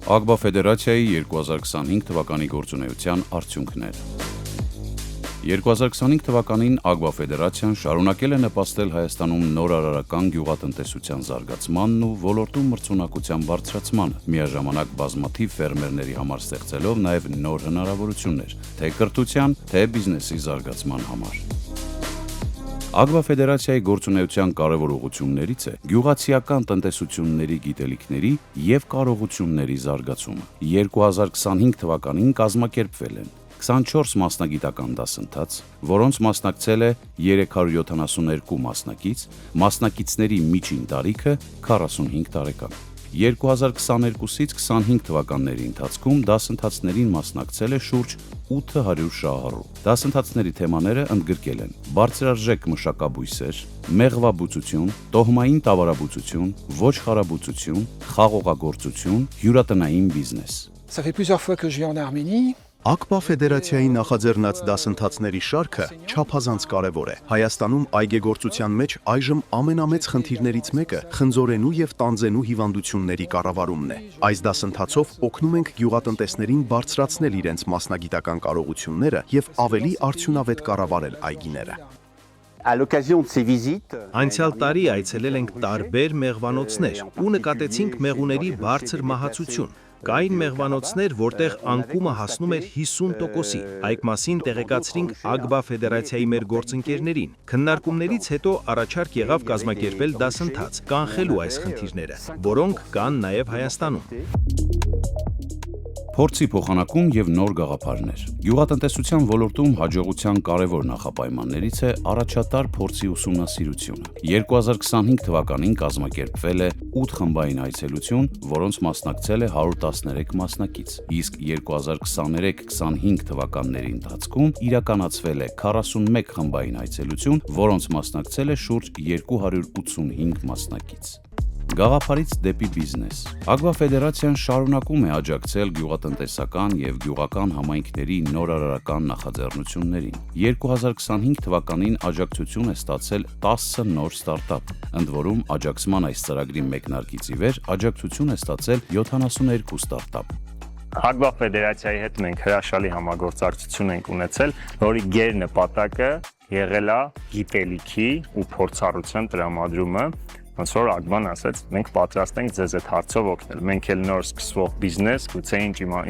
ԱԳԲԱ ֆեդերացիայի 2025 թվականի գործունեության արդյունքներ։ 2025 թվականին ԱԳԲԱ ֆեդերացիան շարունակել է նպաստել Հայաստանում նորարարական գյուղատնտեսության զարգացմանն ու ոլորտում մրցունակության բարձրացմանը, միաժամանակ բազմաթիվ ֆերմերների համար ստեղծելով նաև նոր հնարավորություններ, թե կրթության, թե բիզնեսի զարգացման համար։ ԱԳԲԱ ֆեդերացիայի գործունեության կարևոր ուղղություններից է գյուղացիական տնտեսությունների գիտելիքների և կարողությունների զարգացումը։ 2025 թվականին կազմակերպվել են 24 մասնագիտական դասընթաց, որոնց մասնակցել է 372 մասնակից, մասնակիցների միջին տարիքը 45 տարեկան։ 2022-ից 25 թվականների ընթացքում դասընթացներին մասնակցել է շուրջ 800 շահառու։ Դասընթացների թեմաները ընդգրկել են բարձրարժեք մշակաբույսեր, մեղվաբուծություն, տոհմային տավարաբուծություն, ոչխարաբուծություն, խաղողագործություն, հյուրատնային բիզնես։ Ça fait plusieurs fois que je vais en Arménie. ԱԳԲԱ ֆեդերացիայի նախաձեռնած դասընթացների շարքը չափազանց կարևոր է։ Հայաստանում այգեգործության մեջ այժմ ամենամեծ խնդիրներից մեկը խնձորենու եւ տանձենու հիվանդությունների կառավարումն է։ Այս դասընթացով օգնում ենք գյուղատնտեսներին բարձրացնել իրենց մասնագիտական կարողությունները եւ ավելի արդյունավետ կառավարել այգիները։ Անցյալ տարի այցելել ենք տարբեր մեղվանոցներ ու նկատեցինք մեղուների բարձր մահացություն։ Կային մեղվանոցներ, որտեղ անկումը հասնում էր 50%-ի։ Այդ մասին տեղեկացրինք ԱԳԲԱ ֆեդերացիայի մեր գործընկերներին։ Քննարկումներից հետո առաջարկ եղավ կազմակերպել դասընթաց, կանխելու այս խնդիրները, որոնք կան նաև Հայաստանում։ Փորձի փոխանակում և նոր գաղափարներ։ Գյուղատնտեսության ոլորտում հաջողության կարևոր նախապայմաններից է առաջատար փորձի ուսումնասիրությունը։ 2025 թվականին կազմակերպվել է 8 խմբային այցելություն, որոնց մասնակցել է 113 մասնակից, իսկ 2023-25 թվականների ընթացքում իրականացվել է 41 խմբային այցելություն, որոնց մասնակցել է շուրջ 285 մասնակից։ Գաղափարից դեպի բիզնես։ ԱԳԲԱ ֆեդերացիան շարունակում է աջակցել գյուղատնտեսական և գյուղական համայնքների նորարարական նախաձեռնություններին։ 2025 թվականին աջակցություն է ստացել 10 նոր ստարտափ, ընդ որում աջակցման այս ծրագրի մեկնարկից ի վեր աջակցություն է ստացել 72 ստարտափ։ ԱԳԲԱ ֆեդերացիայի հետ մենք հրաշալի համագործակցություն ենք ունեցել, որի գերնպատակը եղել է գիտելիքի ու փորձառության տրամադրումը։ Ոնց որ ԱԳԲԱ-ն ասաց, մենք պատրաստ ենք ձեզ այդ հարցով օգնել։ Մենք էլ նոր սկսվող բիզնես, գուցե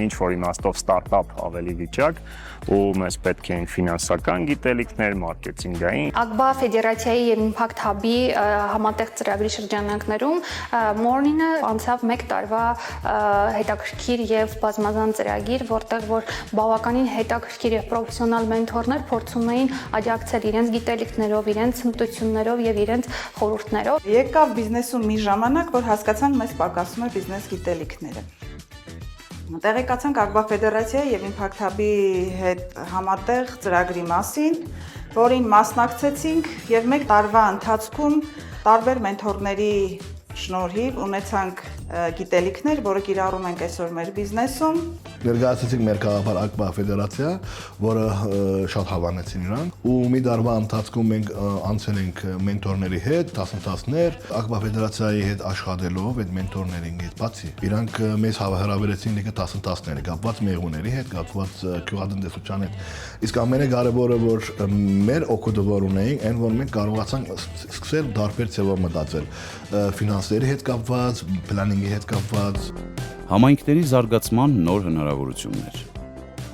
ինչ-որ իմաստով ստարտափ ավելի վիճակ, ու մեզ պետք էին ֆինանսական գիտելիքներ, մարքեթինգային։ ԱԳԲԱ ֆեդերացիայի եւ Impact Hub-ի համատեղ ծրագրի շրջանակներում Morning-ը անցավ 1 տարվա հետաքրքիր եւ բազմազան ծրագիր, որտեղ որ բավականին հետաքրքիր եւ պրոֆեսիոնալ մենթորներ փորձում էին աջակցել իրենց գիտելիքներով, իրենց հմտություններով եւ իրենց խորհուրդներով։ Եկավ բիզնեսում մի ժամանակ, որ հասկացանք մեզ պակասում է բիզնես գիտելիքները։ Տեղեկացանք ԱԳԲԱ ֆեդերացիայի եւ Impact Hub-ի հետ համատեղ ծրագրի մասին, որին մասնակցեցինք եւ 1 տարվա ընթացքում տարբեր մենթորների շնորհիվ ունեցանք գիտելիքներ, որը կիրառում ենք այսօր մեր բիզնեսում։ Ներկայացրեցինք մեր գաղափար ԱԳԲԱ ֆեդերացիա, որը շատ հավանեցին իրան, ու մի տարվա ընթացքում մենք անցել ենք մենթորների հետ, դասընթացներ, ԱԳԲԱ ֆեդերացիայի հետ աշխատելով այդ մենթորների հետ բացի, իրանք մեզ հավերաբերեցին եկե դասընթացները, կապված մեղուների հետ, կապված գյուղատնտեսության հետ։ Իսկ ամենակարևորը, որ մեր օգուտավոր ունեինք, այն որ մենք կարողացանք սկսել տարբեր ձևով մտածել, ֆինանսերի հետ կապված, պլանինգի հետ կապված։ Համայնքների զարգացման նոր հնարավորություններ։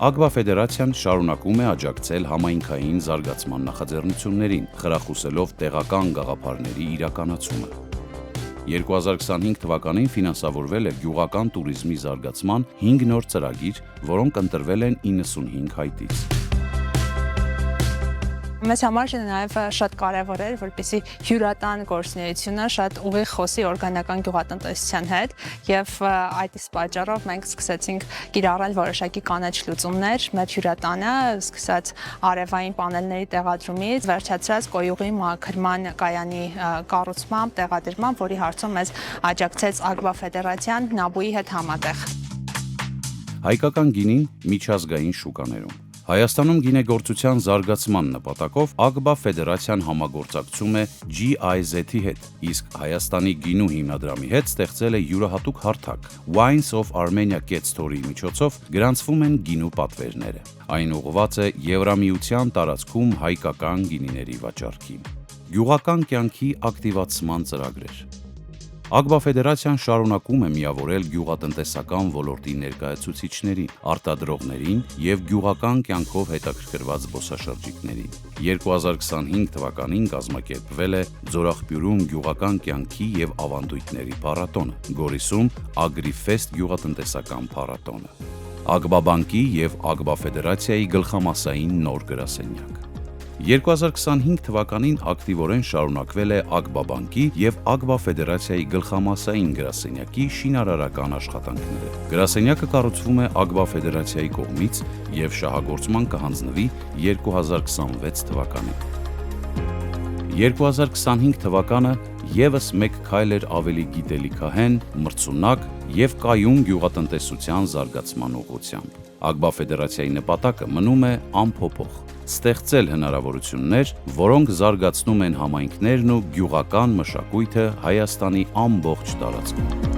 ԱԳԲԱ ֆեդերացիան շարունակում է աջակցել համայնքային զարգացման նախաձեռնություններին, խրախուսելով տեղական գաղափարների իրականացումը։ 2025 թվականին ֆինանսավորվել է գյուղական տուրիզմի զարգացման 5 նոր ծրագիր, որոնք ընտրվել են 95 հայտից։ Մեզ համար նաև շատ կարևոր էր, որպեսզի հյուրատան գործունեությունը շատ ուղիղ խոսի օրգանական գյուղատնտեսության հետ, եւ այդ իսկ պատճառով մենք սկսեցինք կիրառել որոշակի կանաչ լուծումներ մեր հյուրատանը, սկսած արևային պանելների տեղադրումից, վերջացրած կոյուղի մաքրման կայանի կառուցմամբ, տեղադրմամբ, որի հարցում մեզ աջակցեց ԱԳԲԱ ֆեդերացիան ՆԱԲՈ-ի հետ համատեղ։ Հայկական գինին միջազգային շուկաներում։ Հայաստանում գինեգործության զարգացման նպատակով ԱԳԲԱ ֆեդերացիան համագործակցում է GIZ-ի հետ, իսկ Հայաստանի գինու հիմնադրամի հետ ստեղծել է յուրահատուկ հարթակ Wines of Armenia Get Story-ի միջոցով գրանցվում են գինու պատվերները։ Այն ուղղված է Եվրամիության տարածքում հայկական գինիների վաճառքին։ Գյուղական կյանքի ակտիվացման ծրագրեր։ ԱԳԲԱ ֆեդերացիան շարունակում է միավորել գյուղատնտեսական ոլորտի ներկայացուցիչներին, արտադրողներին եւ գյուղական կյանքով հետաքրքրված զբոսաշրջիկներին։ 2025 թվականին կազմակերպվել է Ձորախբյուրում գյուղական կյանքի եւ ավանդույթների փառատոնը, Գորիսում Ագրիֆեստ գյուղատնտեսական փառատոնը, ԱԳԲԱ բանկի եւ ԱԳԲԱ ֆեդերացիայի գլխամասային նոր գրասենյակ։ 2025 թվականին ակտիվորեն շարունակվել է ԱԳԲԱ բանկի եւ ԱԳԲԱ ֆեդերացիայի գլխամասային գրասենյակի շինարարական աշխատանքները։ Գրասենյակը կառուցվում է ԱԳԲԱ ֆեդերացիայի կողմից եւ շահագործման կհանձնվի 2026 թվականին։ 2025 թվականը եւս մեկ քայլ էր ավելի գիտելիքահեն, մրցունակ եւ կայուն գյուղատնտեսության զարգացման ուղղությամբ։ ԱԳԲԱ ֆեդերացիայի նպատակը մնում է անփոփոխ՝ ստեղծել հնարավորություններ, որոնք զարգացնում են համայնքներն ու գյուղական մշակույթը Հայաստանի ամբողջ տարածքում։